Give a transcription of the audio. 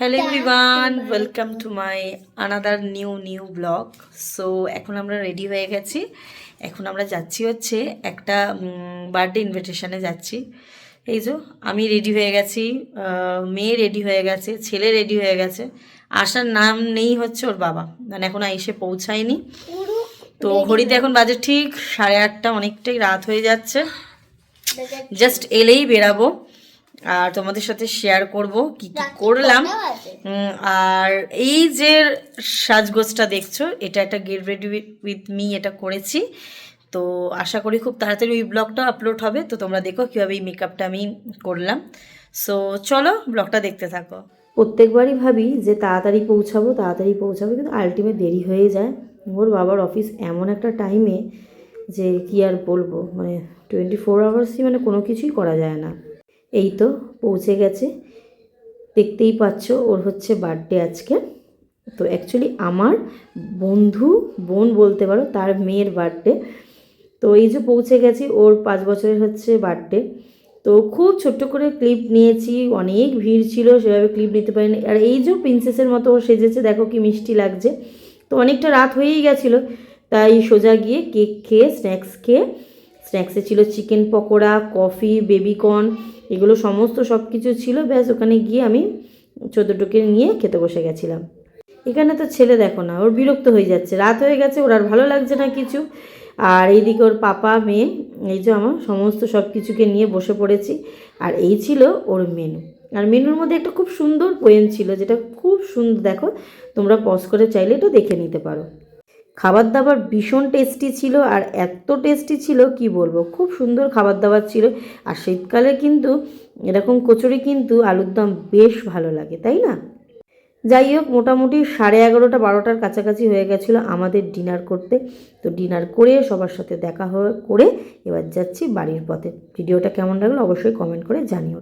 Hello everyone, welcome to my another new blog. So এখন আমরা ready হয়ে গেছি। এখন আমরা যাচ্ছি হচ্ছে একটা বার্থডে ইনভিটেশনে যাচ্ছি। এই যে আমি রেডি হয়ে গেছি, মেয়ে রেডি হয়ে গেছে, ছেলে রেডি হয়ে গেছে। আসার নাম নেই হচ্ছে ওর বাবা, মানে এখনো এসে পৌঁছায়নি। তো ঘড়িতে এখন বাজে ঠিক 8:30, অনেকটাই রাত হয়ে যাচ্ছে। জাস্ট এলেই বেরাবো আর তোমাদের সাথে শেয়ার করব কি কি করলাম। আর এই যে সাজগোজটা দেখছো, এটা একটা গেট রেডি উইথ মি, এটা করেছি। তো আশা করি খুব তাড়াতাড়ি ওই ব্লগটা আপলোড হবে। তো তোমরা দেখো কীভাবে এই মেকআপটা আমি করলাম। সো চলো ব্লগটা দেখতে থাকো। প্রত্যেকবারই ভাবি যে তাড়াতাড়ি পৌঁছাবো, কিন্তু আলটিমেট দেরি হয়ে যায়। ওর বাবার অফিস এমন একটা টাইমে যে কি আর বলবো, মানে 24 আওয়ার্সই মানে কোনো কিছুই করা যায় না। এই তো পৌঁছে গেছে, দেখতেই পাচ্ছ। ওর হচ্ছে বার্থডে আজকে। তো অ্যাকচুয়ালি আমার বোন বলতে পারো, তার মেয়ের বার্থডে। তো এই যে পৌঁছে গেছি, ওর 5 বছরের হচ্ছে বার্থডে। তো খুব ছোট্ট করে ক্লিপ নিয়েছি, অনেক ভিড় ছিল, সেভাবে ক্লিপ নিতে পারিনি। আর এই যে প্রিন্সেসের মতো ও সেজেছে, দেখো কি মিষ্টি লাগছে। তো অনেকটা রাত হয়েই গেছিলো, তাই সোজা গিয়ে কেক খেয়ে স্ন্যাক্সে ছিল চিকেন পকোড়া, কফি, বেবিকর্ন, এগুলো সব কিছু ছিল। ব্যাস ওখানে গিয়ে আমি 14টোকে নিয়ে খেতে বসে গেছিলাম। এখানে তো ছেলে দেখো না, ওর বিরক্ত হয়ে যাচ্ছে, রাত হয়ে গেছে, ওর আর ভালো লাগছে না কিছু। আর এইদিকে ওর পাপা, মেয়ে, এই যে আমার সব কিছুকে নিয়ে বসে পড়েছি। আর এই ছিল ওর মেনু। আর মেনুর মধ্যে একটা খুব সুন্দর পোয়েম ছিল, যেটা খুব সুন্দর, দেখো তোমরা পজ করে চাইলে এটা দেখে নিতে পারো। খাবার দাবার ভীষণ টেস্টি ছিল, আর এত টেস্টি ছিল কি বলবো, খুব সুন্দর খাবার দাবার ছিল। আর শীতকালে কিন্তু এরকম কচুরি কিন্তু আলুর দম বেশ ভালো লাগে, তাই না? যাই হোক, মোটামুটি 11:30 12টার কাছাকাছি হয়ে গেছিলো আমাদের ডিনার করতে। তো ডিনার করে সবার সাথে দেখা করে এবার যাচ্ছি বাড়ির পথে। ভিডিওটা কেমন লাগলো অবশ্যই কমেন্ট করে জানিও।